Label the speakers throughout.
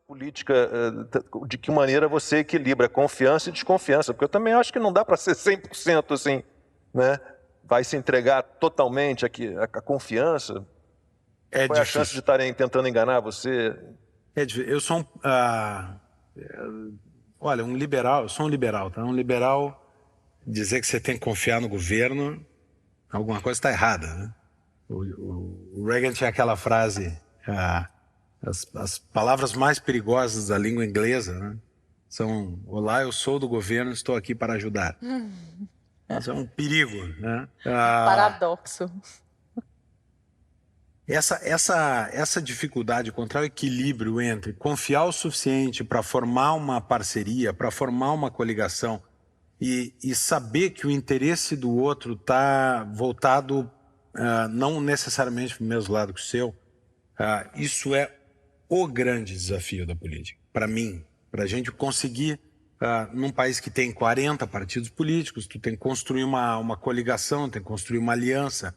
Speaker 1: política, de que maneira você equilibra confiança e desconfiança, porque eu também acho que não dá para ser 100% assim, né? Vai se entregar totalmente aqui a confiança?
Speaker 2: É
Speaker 1: Qual é a
Speaker 2: difícil.
Speaker 1: chance de estarem tentando enganar você?
Speaker 2: É difícil. Eu sou olha, um liberal, eu sou um liberal, tá? Um liberal dizer que você tem que confiar no governo, alguma coisa está errada, né? O Reagan tinha aquela frase, as palavras mais perigosas da língua inglesa, né, são: olá, eu sou do governo, estou aqui para ajudar. Isso é um perigo, né?
Speaker 3: Paradoxo.
Speaker 2: Essa dificuldade de encontrar o equilíbrio entre confiar o suficiente para formar uma parceria, para formar uma coligação e saber que o interesse do outro está voltado não necessariamente para o mesmo lado que o seu, isso é o grande desafio da política. Para mim, para a gente conseguir, num país que tem 40 partidos políticos, tu tem que construir uma coligação, tem que construir uma aliança,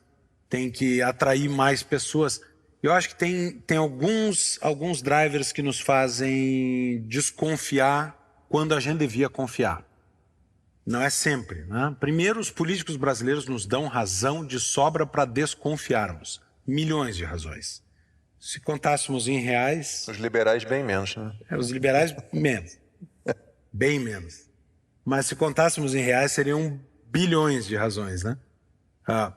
Speaker 2: tem que atrair mais pessoas. Eu acho que tem alguns drivers que nos fazem desconfiar quando a gente devia confiar. Não é sempre, né? Primeiro, os políticos brasileiros nos dão razão de sobra para desconfiarmos. Milhões de razões. Se contássemos em reais...
Speaker 1: Os liberais bem menos, né?
Speaker 2: Os liberais menos. Bem menos. Mas se contássemos em reais, seriam bilhões de razões, né?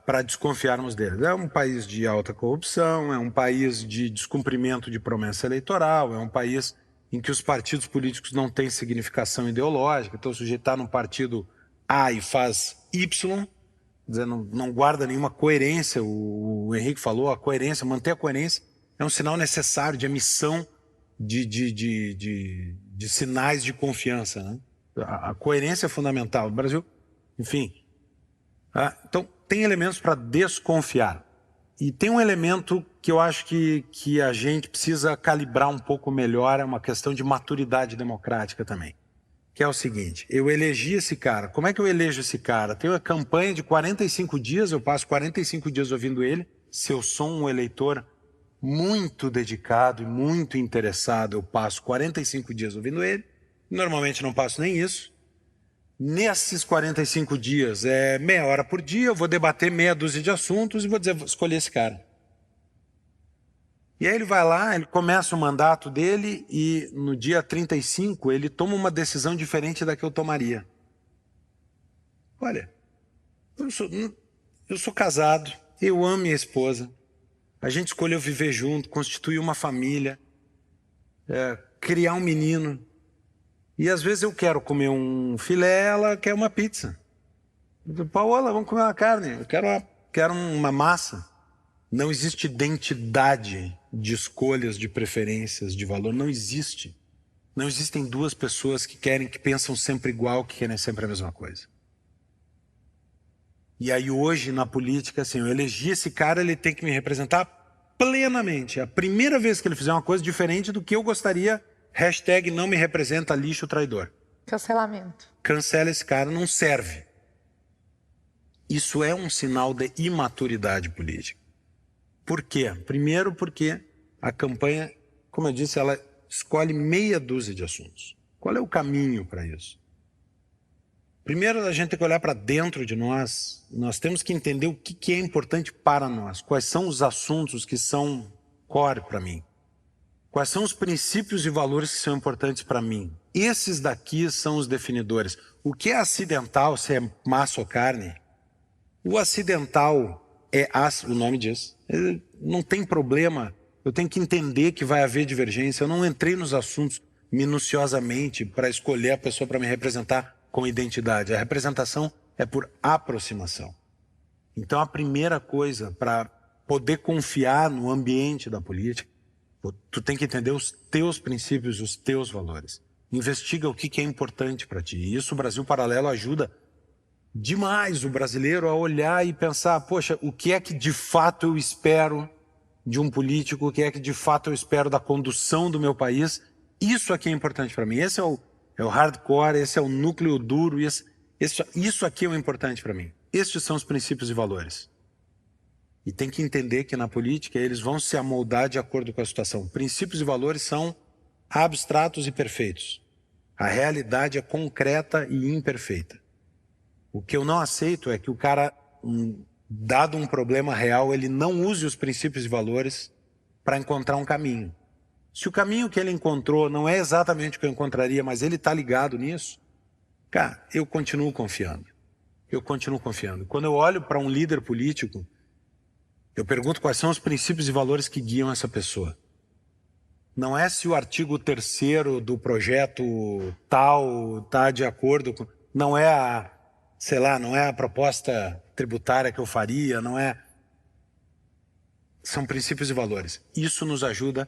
Speaker 2: Para desconfiarmos deles. É um país de alta corrupção, é um país de descumprimento de promessa eleitoral, é um país em que os partidos políticos não têm significação ideológica. Então o sujeito está no partido A e faz Y, não guarda nenhuma coerência. O Henrique falou, a coerência, manter a coerência é um sinal necessário de emissão de sinais de confiança, né? A coerência é fundamental. No Brasil, enfim. Então, tem elementos para desconfiar. E tem um elemento que eu acho que a gente precisa calibrar um pouco melhor, é uma questão de maturidade democrática também. Que é o seguinte: eu elegi esse cara. Como é que eu elejo esse cara? Tem uma campanha de 45 dias, eu passo 45 dias ouvindo ele. Se eu sou um eleitor muito dedicado e muito interessado, eu passo 45 dias ouvindo ele. Normalmente não passo nem isso. Nesses 45 dias, meia hora por dia, eu vou debater meia dúzia de assuntos e vou dizer, vou escolher esse cara. E aí ele vai lá, ele começa o mandato dele e no dia 35 ele toma uma decisão diferente da que eu tomaria. Olha, eu sou casado, eu amo minha esposa, a gente escolheu viver junto, constituir uma família, criar um menino. E às vezes eu quero comer um filé, ela quer uma pizza. Paola, vamos comer uma carne, eu quero uma massa. Não existe identidade de escolhas, de preferências, de valor, não existe. Não existem duas pessoas que pensam sempre igual, que querem sempre a mesma coisa. E aí hoje na política, assim, eu elegi esse cara, ele tem que me representar plenamente. É a primeira vez que ele fizer uma coisa diferente do que eu gostaria, hashtag não me representa, lixo traidor.
Speaker 3: Cancelamento.
Speaker 2: Cancela esse cara, não serve. Isso é um sinal de imaturidade política. Por quê? Primeiro porque a campanha, como eu disse, ela escolhe meia dúzia de assuntos. Qual é o caminho para isso? Primeiro, a gente tem que olhar para dentro de nós. Nós temos que entender o que é importante para nós. Quais são os assuntos que são core para mim. Quais são os princípios e valores que são importantes para mim. Esses daqui são os definidores. O que é acidental, se é massa ou carne? O acidental o nome diz. Não tem problema. Eu tenho que entender que vai haver divergência. Eu não entrei nos assuntos minuciosamente para escolher a pessoa para me representar com identidade. A representação é por aproximação. Então a primeira coisa para poder confiar no ambiente da política, tu tem que entender os teus princípios, os teus valores. Investiga o que é importante para ti. E isso o Brasil Paralelo ajuda demais o brasileiro a olhar e pensar, poxa, o que é que de fato eu espero de um político, o que é que de fato eu espero da condução do meu país. Isso aqui é importante para mim. Esse é o hardcore, esse é o núcleo duro, isso aqui é o importante para mim. Estes são os princípios e valores. E tem que entender que na política eles vão se amoldar de acordo com a situação. Princípios e valores são abstratos e perfeitos. A realidade é concreta e imperfeita. O que eu não aceito é que o cara, dado um problema real, ele não use os princípios e valores para encontrar um caminho. Se o caminho que ele encontrou não é exatamente o que eu encontraria, mas ele está ligado nisso, cara, eu continuo confiando. Eu continuo confiando. Quando eu olho para um líder político, eu pergunto quais são os princípios e valores que guiam essa pessoa. Não é se o artigo 3º do projeto tal está de acordo com... Não é a, sei lá, não é a proposta tributária que eu faria, não é... São princípios e valores. Isso nos ajuda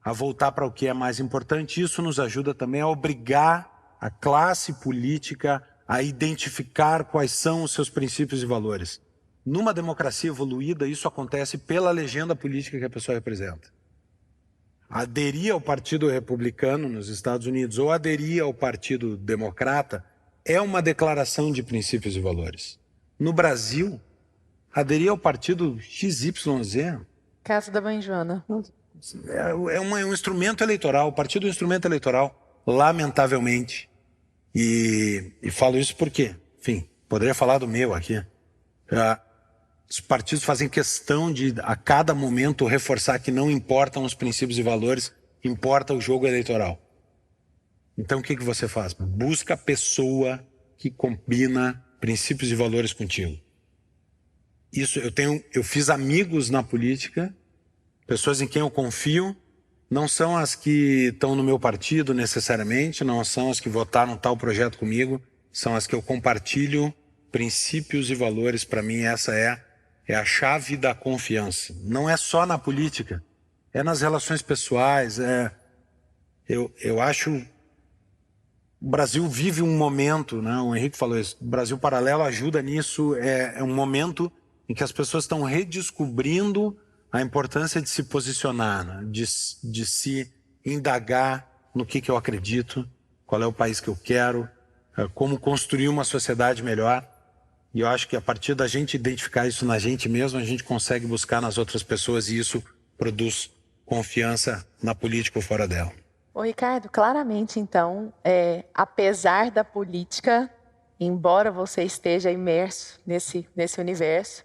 Speaker 2: a voltar para o que é mais importante. Isso nos ajuda também a obrigar a classe política a identificar quais são os seus princípios e valores. Numa democracia evoluída, isso acontece pela legenda política que a pessoa representa. Aderir ao Partido Republicano nos Estados Unidos ou aderir ao Partido Democrata é uma declaração de princípios e valores. No Brasil, aderir ao Partido XYZ...
Speaker 3: Casa da Mãe Joana.
Speaker 2: É um instrumento eleitoral. O partido é um instrumento eleitoral, lamentavelmente. E falo isso porque, enfim, poderia falar do meu aqui. Os partidos fazem questão de, a cada momento, reforçar que não importam os princípios e valores, importa o jogo eleitoral. Então, o que você faz? Busca a pessoa que combina princípios e valores contigo. Isso, eu fiz amigos na política, pessoas em quem eu confio, não são as que estão no meu partido necessariamente, não são as que votaram tal projeto comigo, são as que eu compartilho princípios e valores. Para mim, essa é a chave da confiança. Não é só na política, é nas relações pessoais. Eu acho... O Brasil vive um momento, né? O Henrique falou isso, o Brasil Paralelo ajuda nisso, é um momento em que as pessoas estão redescobrindo a importância de se posicionar, né? de se indagar no que eu acredito, qual é o país que eu quero, como construir uma sociedade melhor. E eu acho que a partir da gente identificar isso na gente mesmo, a gente consegue buscar nas outras pessoas e isso produz confiança na política ou fora dela.
Speaker 3: Ô, Ricardo, claramente, então, apesar da política, embora você esteja imerso nesse universo,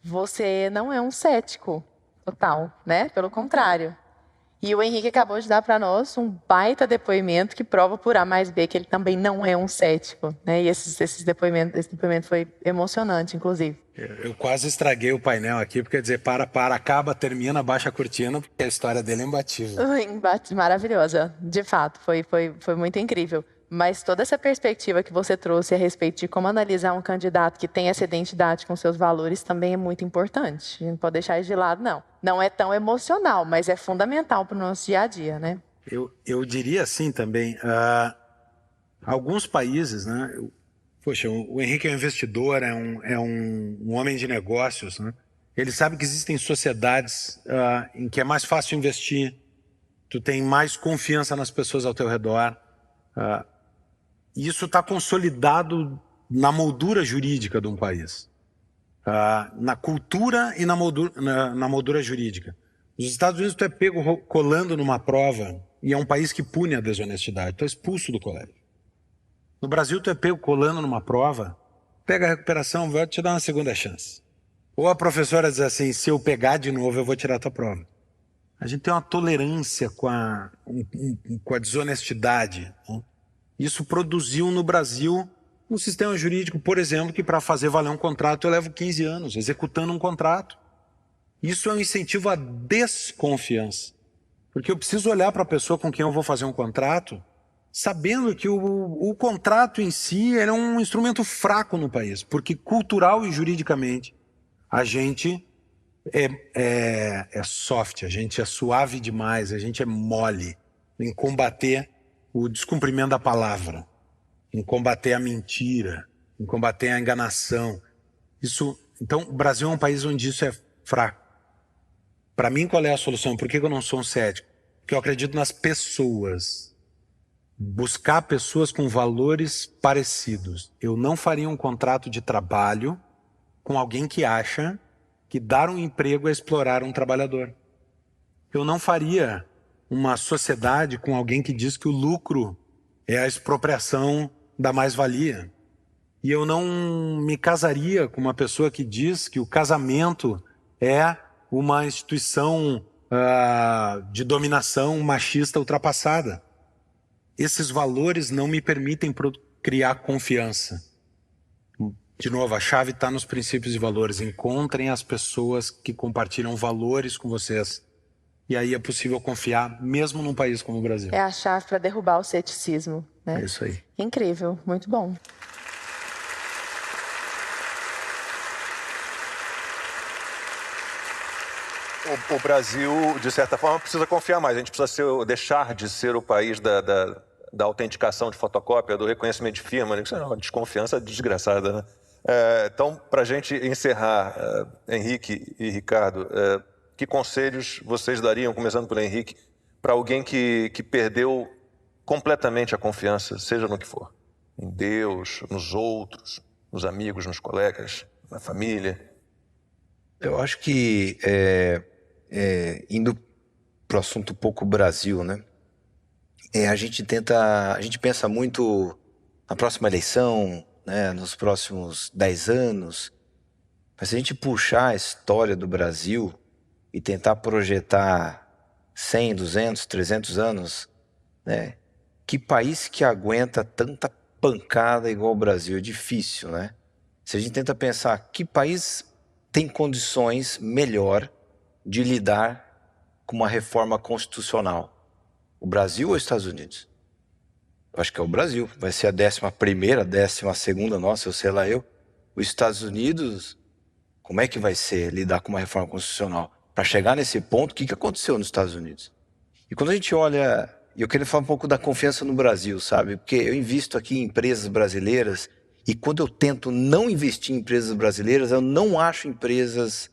Speaker 3: você não é um cético total, né? Pelo contrário. E o Henrique acabou de dar para nós um baita depoimento que prova por A mais B que ele também não é um cético, né? E esse depoimento foi emocionante, inclusive.
Speaker 2: Eu quase estraguei o painel aqui, porque dizer acaba, termina, baixa a cortina, porque a história dele é imbatível.
Speaker 3: Maravilhosa, de fato, foi muito incrível. Mas toda essa perspectiva que você trouxe a respeito de como analisar um candidato que tem essa identidade com seus valores também é muito importante. A gente não pode deixar isso de lado, não. Não é tão emocional, mas é fundamental para o nosso dia a dia, né?
Speaker 2: Eu diria assim também, alguns países, né? Poxa, o Henrique é um investidor, é um homem de negócios, né? Ele sabe que existem sociedades em que é mais fácil investir, tu tem mais confiança nas pessoas ao teu redor. Isso está consolidado na moldura jurídica de um país, na cultura e na moldura jurídica. Nos Estados Unidos, tu é pego colando numa prova e é um país que pune a desonestidade, tu é expulso do colégio. No Brasil, tu é pego colando numa prova, pega a recuperação, vai te dar uma segunda chance. Ou a professora diz assim, se eu pegar de novo, eu vou tirar a tua prova. A gente tem uma tolerância com a desonestidade, né? Isso produziu no Brasil um sistema jurídico, por exemplo, que para fazer valer um contrato eu levo 15 anos executando um contrato. Isso é um incentivo à desconfiança. Porque eu preciso olhar para a pessoa com quem eu vou fazer um contrato, sabendo que o contrato em si é um instrumento fraco no país, porque cultural e juridicamente a gente é soft, a gente é suave demais, a gente é mole em combater o descumprimento da palavra, em combater a mentira, em combater a enganação. Então, o Brasil é um país onde isso é fraco. Para mim, qual é a solução? Por que eu não sou um cético? Porque eu acredito nas pessoas. Buscar pessoas com valores parecidos. Eu não faria um contrato de trabalho com alguém que acha que dar um emprego é explorar um trabalhador. Eu não faria uma sociedade com alguém que diz que o lucro é a expropriação da mais-valia. E eu não me casaria com uma pessoa que diz que o casamento é uma instituição de dominação machista ultrapassada. Esses valores não me permitem criar confiança. De novo, a chave está nos princípios e valores. Encontrem as pessoas que compartilham valores com vocês. E aí é possível confiar, mesmo num país como o Brasil.
Speaker 3: É a chave para derrubar o ceticismo, né?
Speaker 2: É isso aí.
Speaker 3: Incrível, muito bom.
Speaker 1: O Brasil, de certa forma, precisa confiar mais. A gente precisa deixar de ser o país da autenticação de fotocópia, do reconhecimento de firma. Né? Isso é uma desconfiança desgraçada, né? Então, para a gente encerrar, Henrique e Ricardo, que conselhos vocês dariam, começando pelo Henrique, para alguém que perdeu completamente a confiança, seja no que for? Em Deus, nos outros, nos amigos, nos colegas, na família?
Speaker 4: Eu acho que, indo para o assunto um pouco Brasil, né? A gente pensa muito na próxima eleição, né, nos próximos 10 anos, mas se a gente puxar a história do Brasil e tentar projetar 100, 200, 300 anos, né, que país que aguenta tanta pancada igual o Brasil? É difícil, né? Se a gente tenta pensar, que país tem condições melhor de lidar com uma reforma constitucional? O Brasil ou os Estados Unidos? Eu acho que é o Brasil. Vai ser a 11ª, 12ª, nossa, eu sei lá eu. Os Estados Unidos, como é que vai ser lidar com uma reforma constitucional? Para chegar nesse ponto, o que aconteceu nos Estados Unidos? E quando a gente olha, eu queria falar um pouco da confiança no Brasil, sabe? Porque eu invisto aqui em empresas brasileiras e quando eu tento não investir em empresas brasileiras, eu não acho empresas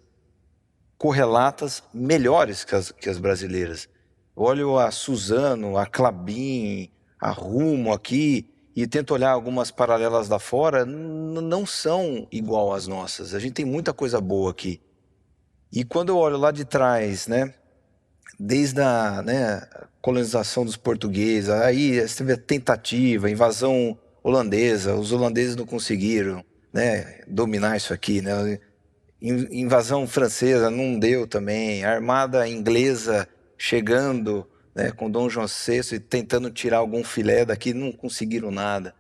Speaker 4: correlatas melhores que as brasileiras. Eu olho a Suzano, a Klabin, a Rumo aqui e tento olhar algumas paralelas lá fora, não são igual às nossas. A gente tem muita coisa boa aqui. E quando eu olho lá de trás, né, desde a colonização dos portugueses, aí você teve a tentativa, a invasão holandesa, os holandeses não conseguiram, né, dominar isso aqui, né? Invasão francesa não deu também, a armada inglesa chegando, né, com Dom João VI e tentando tirar algum filé daqui, não conseguiram nada,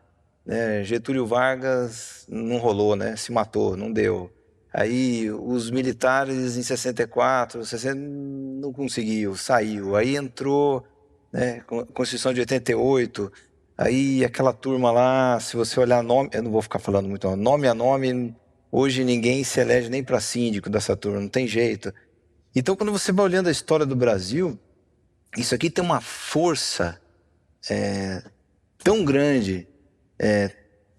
Speaker 4: né? Getúlio Vargas não rolou, né? Se matou, não deu. Aí os militares em 64, 60, não conseguiu, saiu. Aí entrou, né, Constituição de 88, aí aquela turma lá, se você olhar nome, eu não vou ficar falando muito, nome a nome, hoje ninguém se elege nem para síndico dessa turma, não tem jeito. Então, quando você vai olhando a história do Brasil, isso aqui tem uma força tão grande,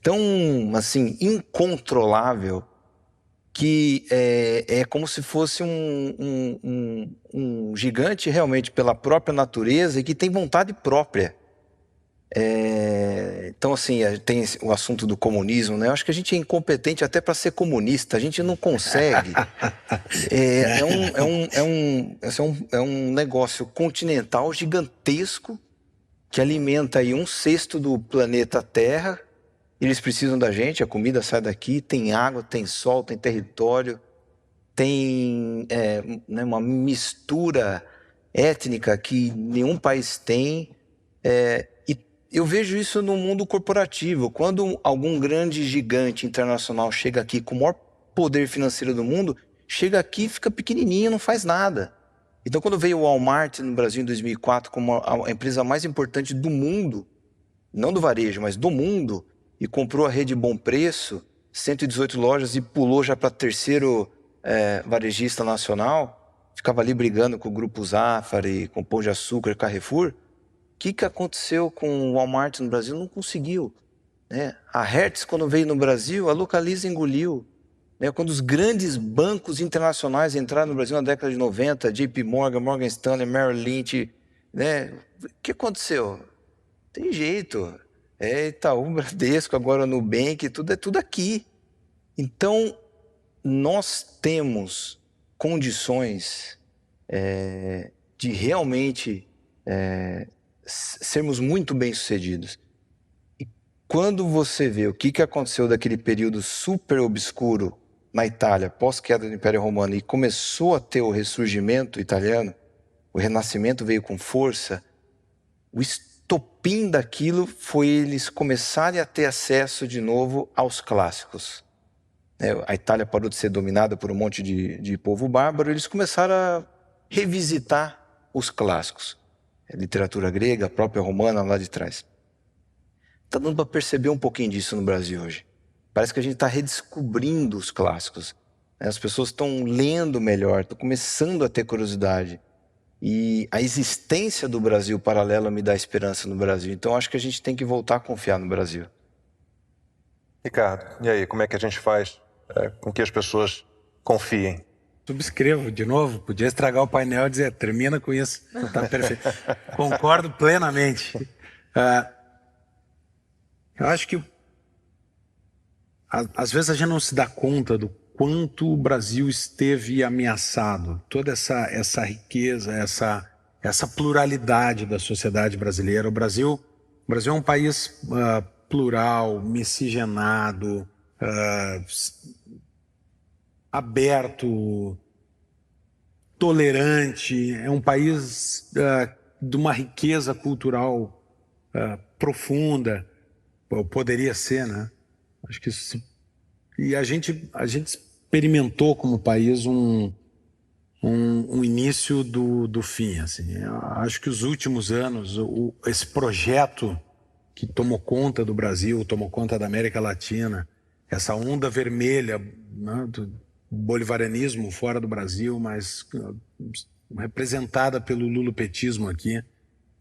Speaker 4: tão assim incontrolável, que é como se fosse um gigante realmente pela própria natureza e que tem vontade própria. Então, assim, tem o assunto do comunismo, né? Eu acho que a gente é incompetente até para ser comunista, a gente não consegue. É um negócio continental gigantesco que alimenta aí 1/6 do planeta Terra. Eles precisam da gente, a comida sai daqui, tem água, tem sol, tem território, tem né, uma mistura étnica que nenhum país tem. E eu vejo isso no mundo corporativo. Quando algum grande gigante internacional chega aqui com o maior poder financeiro do mundo, chega aqui e fica pequenininho, não faz nada. Então, quando veio o Walmart no Brasil em 2004 como a empresa mais importante do mundo, não do varejo, mas do mundo, e comprou a rede Bom Preço, 118 lojas e pulou já para terceiro varejista nacional, ficava ali brigando com o Grupo Zafari, com o Pão de Açúcar, Carrefour. O que aconteceu com o Walmart no Brasil? Não conseguiu, né? A Hertz, quando veio no Brasil, a Localiza engoliu. Né? Quando os grandes bancos internacionais entraram no Brasil na década de 90, JP Morgan, Morgan Stanley, Merrill Lynch, né? O que aconteceu? Tem jeito. Itaú, Bradesco, agora Nubank, tudo é tudo aqui. Então, nós temos condições de realmente sermos muito bem-sucedidos. E quando você vê o que aconteceu daquele período super obscuro na Itália, pós-queda do Império Romano, e começou a ter o ressurgimento italiano, o renascimento veio com força, o estopim daquilo foi eles começarem a ter acesso de novo aos clássicos. A Itália parou de ser dominada por um monte de povo bárbaro, eles começaram a revisitar os clássicos. A literatura grega, a própria romana lá de trás. Está dando para perceber um pouquinho disso no Brasil hoje. Parece que a gente está redescobrindo os clássicos. As pessoas estão lendo melhor, estão começando a ter curiosidade. E a existência do Brasil paralelo me dá esperança no Brasil. Então acho que a gente tem que voltar a confiar no Brasil.
Speaker 1: Ricardo, e aí, como é que a gente faz com que as pessoas confiem?
Speaker 2: Subscrevo de novo, podia estragar o painel e dizer, termina com isso, está perfeito. Concordo plenamente. Eu acho que às vezes a gente não se dá conta do quanto o Brasil esteve ameaçado. Toda essa riqueza, essa pluralidade da sociedade brasileira. O Brasil é um país plural, miscigenado, aberto, tolerante. É um país de uma riqueza cultural profunda. Poderia ser, né? Acho que isso. E a gente experimentou como país um início do fim, assim. Eu acho que os últimos anos, esse projeto que tomou conta do Brasil, tomou conta da América Latina, essa onda vermelha, né, do bolivarianismo fora do Brasil, mas representada pelo lulopetismo aqui,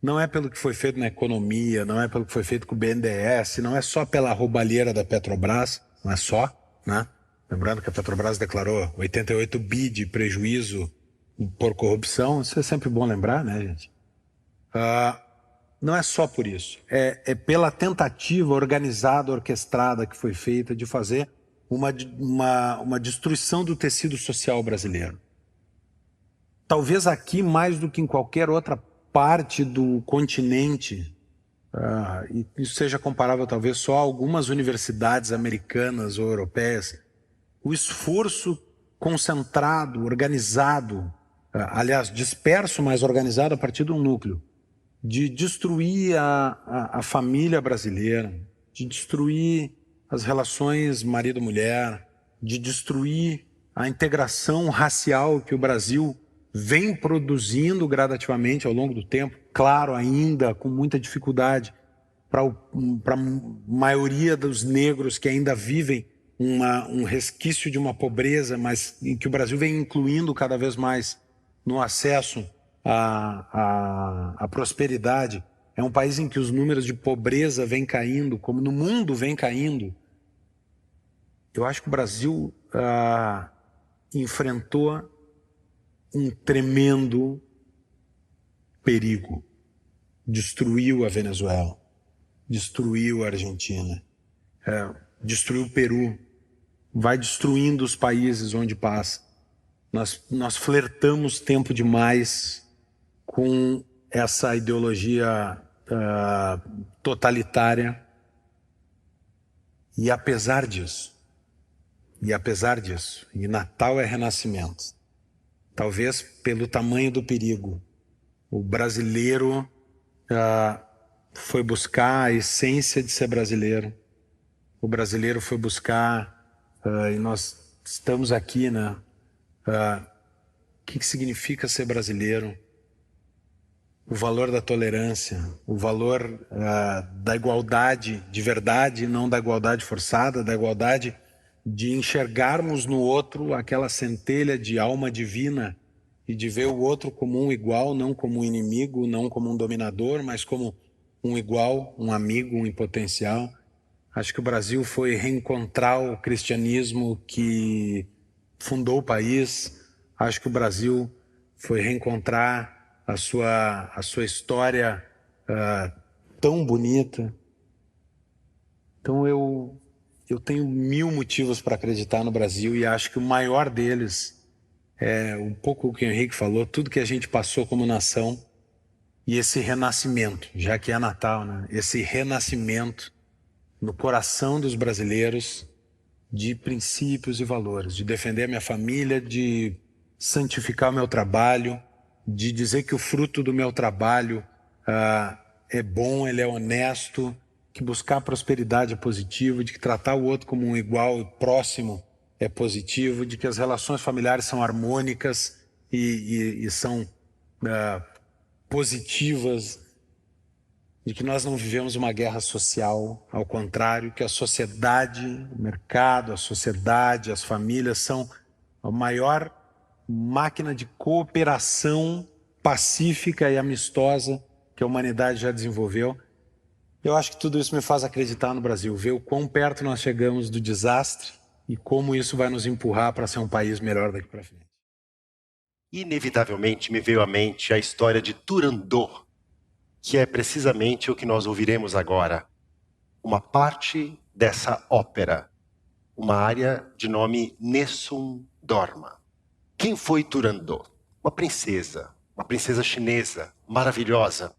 Speaker 2: não é pelo que foi feito na economia, não é pelo que foi feito com o BNDES, não é só pela roubalheira da Petrobras, não é só, né? Lembrando que a Petrobras declarou 88 bi de prejuízo por corrupção, isso é sempre bom lembrar, né, gente? Não é só por isso, é pela tentativa organizada, orquestrada que foi feita de fazer uma destruição do tecido social brasileiro. Talvez aqui, mais do que em qualquer outra parte do continente, e isso seja comparável talvez só a algumas universidades americanas ou europeias, o esforço concentrado, organizado, aliás, disperso, mas organizado a partir de um núcleo, de destruir a família brasileira, de destruir as relações marido-mulher, de destruir a integração racial que o Brasil vem produzindo gradativamente ao longo do tempo, claro, ainda com muita dificuldade para a maioria dos negros que ainda vivem um resquício de uma pobreza, mas em que o Brasil vem incluindo cada vez mais no acesso à prosperidade. É um país em que os números de pobreza vêm caindo, como no mundo vem caindo. Eu acho que o Brasil enfrentou um tremendo perigo. Destruiu a Venezuela, destruiu a Argentina, destruiu o Peru, vai destruindo os países onde passa. Nós flertamos tempo demais com essa ideologia totalitária e apesar disso, e Natal é renascimento, talvez pelo tamanho do perigo, o brasileiro foi buscar a essência de ser brasileiro. O brasileiro foi buscar, e nós estamos aqui, né? O que significa ser brasileiro? O valor da tolerância, o valor da igualdade de verdade, não da igualdade forçada, da igualdade de enxergarmos no outro aquela centelha de alma divina e de ver o outro como um igual, não como um inimigo, não como um dominador, mas como um igual, um amigo, um em potencial. Acho que o Brasil foi reencontrar o cristianismo que fundou o país. Acho que o Brasil foi reencontrar a sua história tão bonita. Então eu tenho 1000 motivos para acreditar no Brasil e acho que o maior deles é um pouco o que o Henrique falou, tudo que a gente passou como nação, E esse renascimento, já que é Natal, né? Esse renascimento no coração dos brasileiros de princípios e valores, de defender a minha família, de santificar o meu trabalho, de dizer que o fruto do meu trabalho é bom, ele é honesto, que buscar prosperidade é positivo, de que tratar o outro como um igual e próximo é positivo, de que as relações familiares são harmônicas e são positivas, de que nós não vivemos uma guerra social, ao contrário, que a sociedade, o mercado, a sociedade, as famílias são a maior máquina de cooperação pacífica e amistosa que a humanidade já desenvolveu. Eu acho que tudo isso me faz acreditar no Brasil, ver o quão perto nós chegamos do desastre e como isso vai nos empurrar para ser um país melhor daqui para frente.
Speaker 5: Inevitavelmente me veio à mente a história de Turandot, que é precisamente o que nós ouviremos agora. Uma parte dessa ópera, uma área de nome Nessun Dorma. Quem foi Turandot? Uma princesa chinesa, maravilhosa.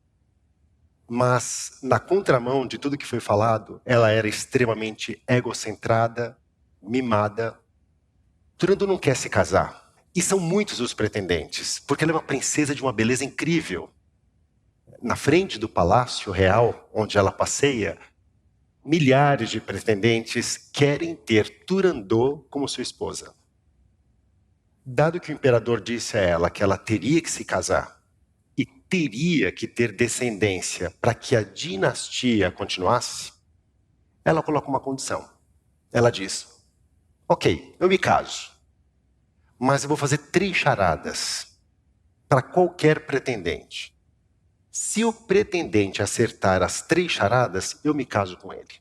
Speaker 5: Mas, na contramão de tudo que foi falado, ela era extremamente egocentrada, mimada. Turandot não quer se casar. E são muitos os pretendentes, porque ela é uma princesa de uma beleza incrível. Na frente do palácio real, onde ela passeia, milhares de pretendentes querem ter Turandot como sua esposa. Dado que o imperador disse a ela que ela teria que se casar e teria que ter descendência para que a dinastia continuasse, ela coloca uma condição. Ela diz, ok, eu me caso, mas eu vou fazer 3 charadas para qualquer pretendente. Se o pretendente acertar as 3 charadas, eu me caso com ele.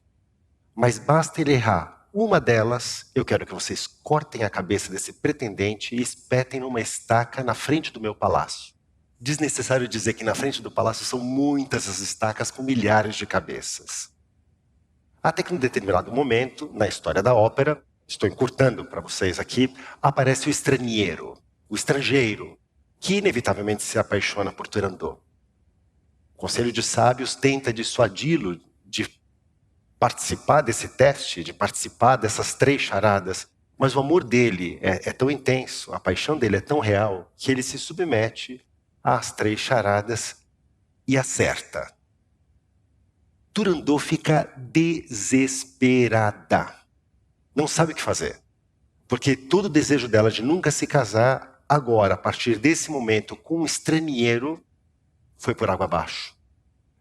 Speaker 5: Mas basta ele errar uma delas, eu quero que vocês cortem a cabeça desse pretendente e espetem numa estaca na frente do meu palácio. Desnecessário dizer que na frente do palácio são muitas as estacas com milhares de cabeças. Até que em determinado momento, na história da ópera, estou encurtando para vocês aqui, aparece o estranheiro, o estrangeiro, que inevitavelmente se apaixona por Turandot. O Conselho de Sábios tenta dissuadi-lo de participar desse teste, de participar dessas 3 charadas, mas o amor dele é tão intenso, a paixão dele é tão real, que ele se submete às 3 charadas e acerta. Turandot fica desesperada. Não sabe o que fazer. Porque todo o desejo dela de nunca se casar, agora, a partir desse momento, com um estranheiro, foi por água abaixo.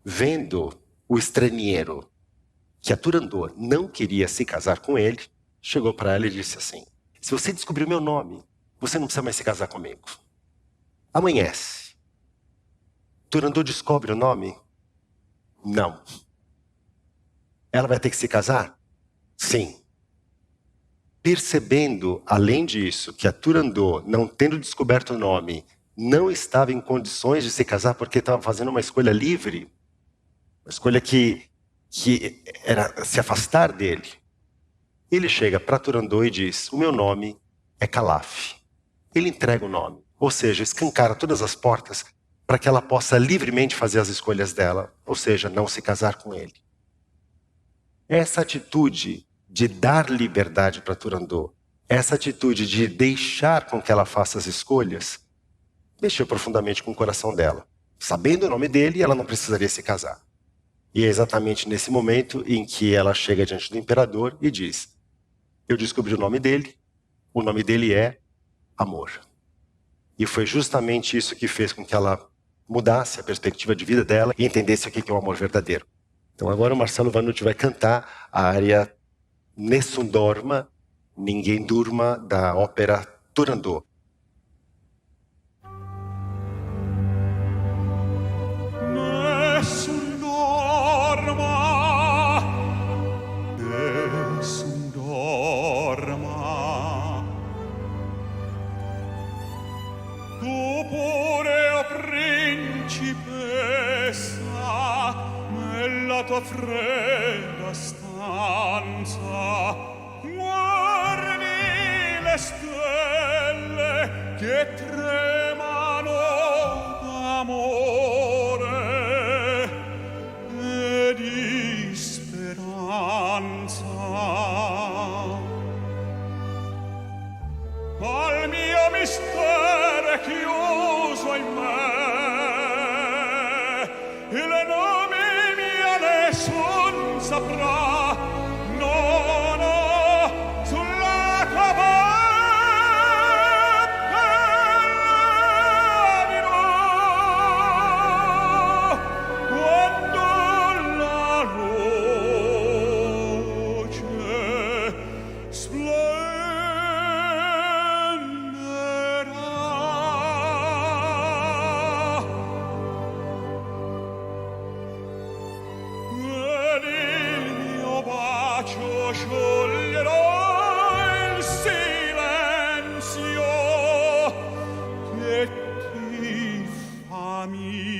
Speaker 5: Vendo o estranheiro, que a Turandot não queria se casar com ele, chegou para ela e disse assim, se você descobrir o meu nome, você não precisa mais se casar comigo. Amanhece. Turandot descobre o nome? Não. Ela vai ter que se casar? Sim. Percebendo, além disso, que a Turandot, não tendo descoberto o nome, não estava em condições de se casar porque estava fazendo uma escolha livre, uma escolha que era se afastar dele. Ele chega para Turandot e diz, o meu nome é Calaf. Ele entrega o nome, ou seja, escancara todas as portas para que ela possa livremente fazer as escolhas dela, ou seja, não se casar com ele. Essa atitude de dar liberdade para Turandot, essa atitude de deixar com que ela faça as escolhas, mexeu profundamente com o coração dela. Sabendo o nome dele, ela não precisaria se casar. E é exatamente nesse momento em que ela chega diante do imperador e diz, eu descobri o nome dele é amor. E foi justamente isso que fez com que ela mudasse a perspectiva de vida dela e entendesse o que é o amor verdadeiro. Então agora o Marcelo Vanucci vai cantar a área Nessun Dorma, Ninguém Durma, da ópera Turandot.
Speaker 6: Nessun dorma, nessun dorma. Tu pure, o principessa, nella tua fredda stanza, guardi le stelle che tremano d'amore. mistero è chiuso in me. Il nome mio nessun saprà. No, no, sulla tua bocca dirò quando la luce splenderà. Ed il mio bacio scioglierà il silenzio che ti fa mia.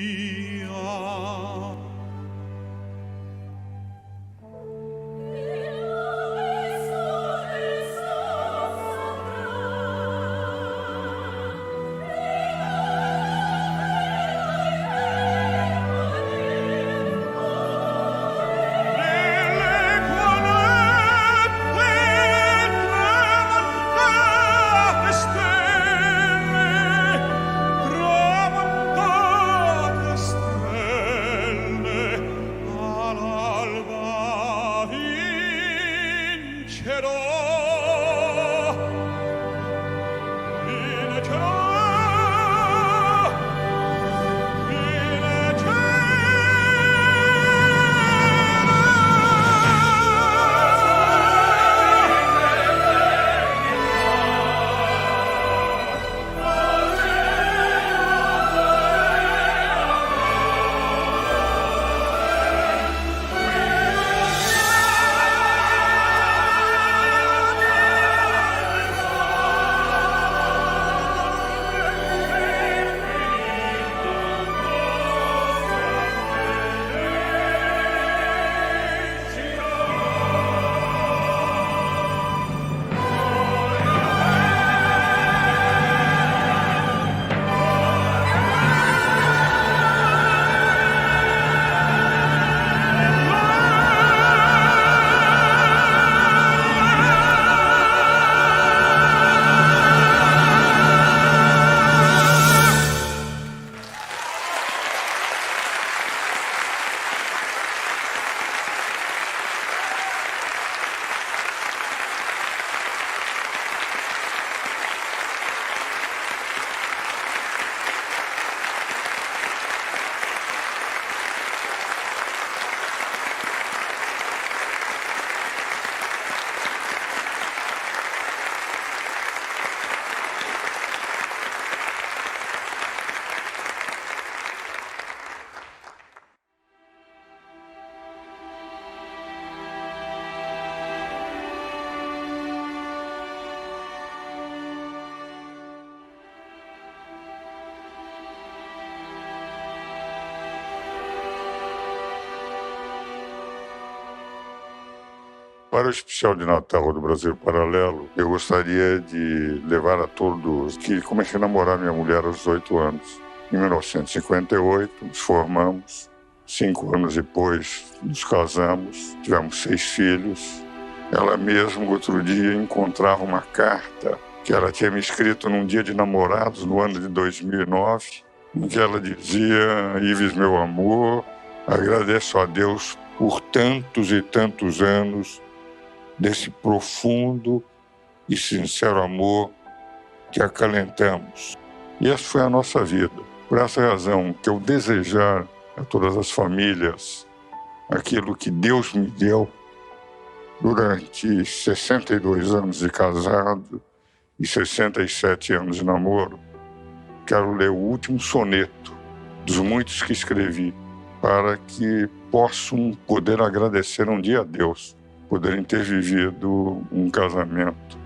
Speaker 7: Para o especial de Natal do Brasil Paralelo, eu gostaria de levar a todos que comecei a namorar minha mulher aos 18 anos. Em 1958, nos formamos. 5 anos depois, nos casamos. Tivemos 6 filhos. Ela mesma, outro dia, encontrava uma carta que ela tinha me escrito num dia de namorados, no ano de 2009, em que ela dizia: Ives, meu amor, agradeço a Deus por tantos e tantos anos desse profundo e sincero amor que acalentamos. E essa foi a nossa vida. Por essa razão que eu desejar a todas as famílias aquilo que Deus me deu durante 62 anos de casado e 67 anos de namoro, quero ler o último soneto dos muitos que escrevi, para que possam poder agradecer um dia a Deus, poderem ter vivido um casamento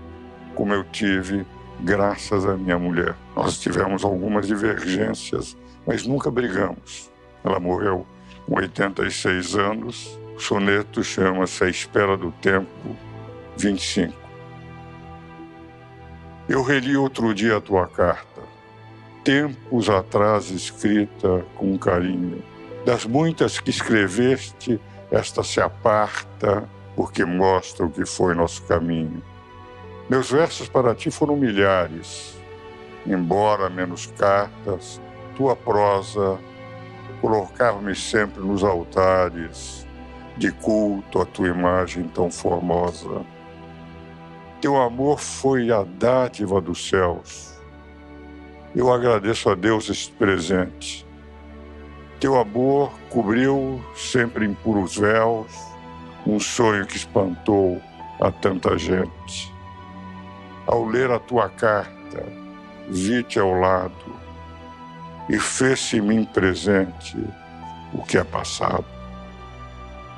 Speaker 7: como eu tive, graças à minha mulher. Nós tivemos algumas divergências, mas nunca brigamos. Ela morreu com 86 anos. O soneto chama-se A Espera do Tempo 25. Eu reli outro dia a tua carta, tempos atrás escrita com carinho. Das muitas que escreveste, esta se aparta, porque mostra o que foi nosso caminho. Meus versos para ti foram milhares, embora menos cartas, tua prosa, colocar-me sempre nos altares de culto à tua imagem tão formosa. Teu amor foi a dádiva dos céus. Eu agradeço a Deus este presente. Teu amor cobriu sempre em puros véus um sonho que espantou a tanta gente. Ao ler a tua carta, vi-te ao lado e fez-se em mim presente o que é passado.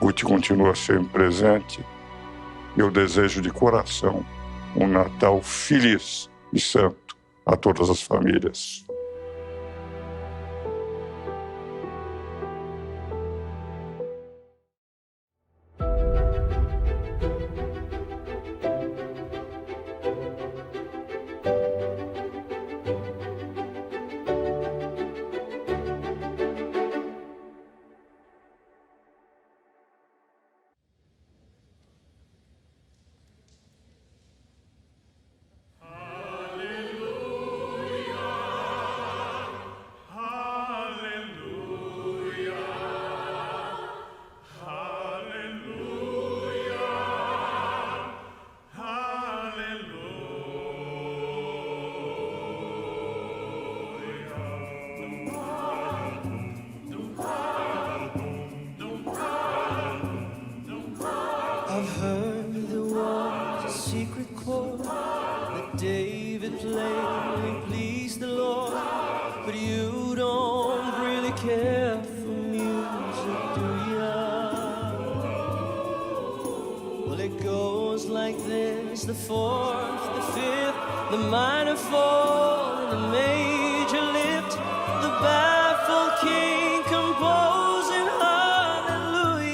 Speaker 7: O te continua sempre presente. Eu desejo de coração um Natal feliz e santo a todas as famílias.
Speaker 8: I've heard there was a secret chord that David played and pleased the Lord, but you don't really care for music, do ya? Well, it goes like this: the fourth, the fifth, the minor fall, and the major lift, the baffled king composing hallelujah.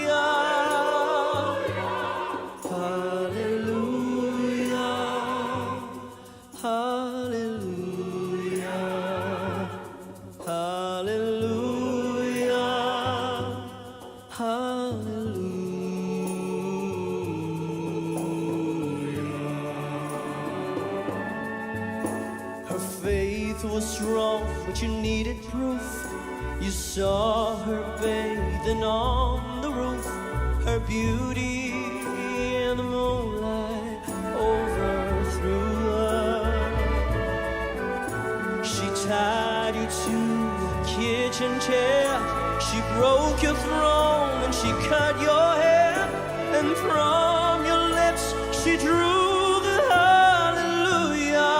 Speaker 8: Her faith was strong, but you needed proof. You saw her bathing on the roof, her beauty in the moonlight overthrew her. She tied you to a kitchen chair, she broke your throne and she cut your hair, and from your lips she drew the hallelujah.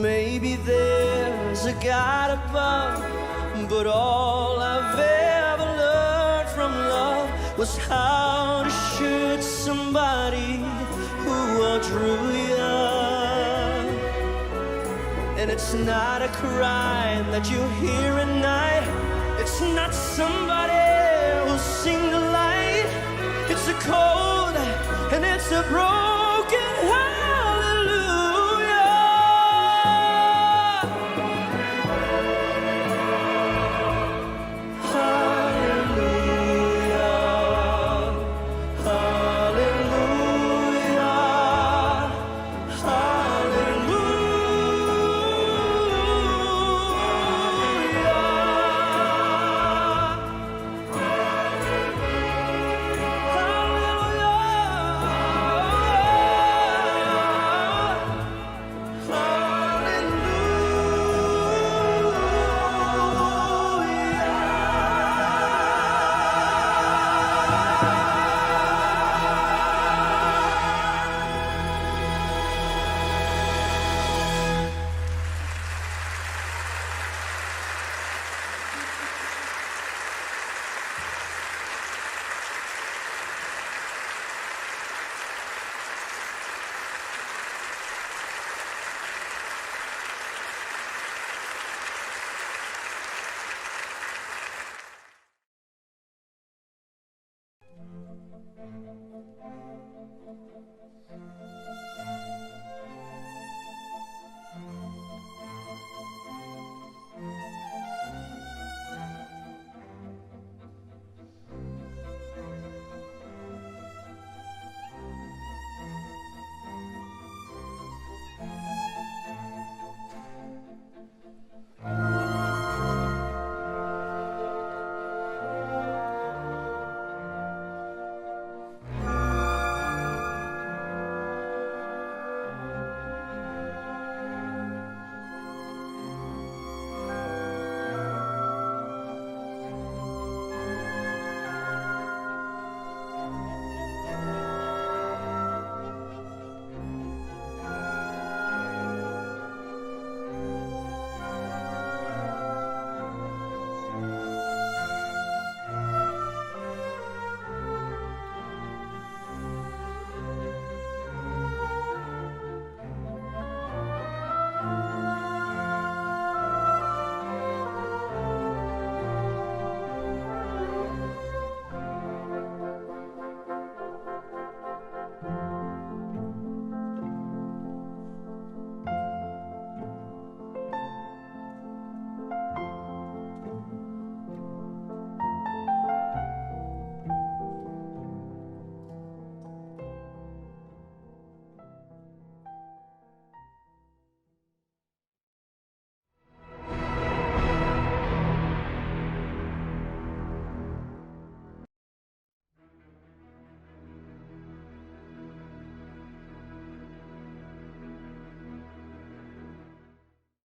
Speaker 8: Maybe there's a God above, but all I've ever learned from love was how to shoot somebody who outdrew you. And it's not a crime that you hear at night, it's not somebody who'll sing the light, it's a cold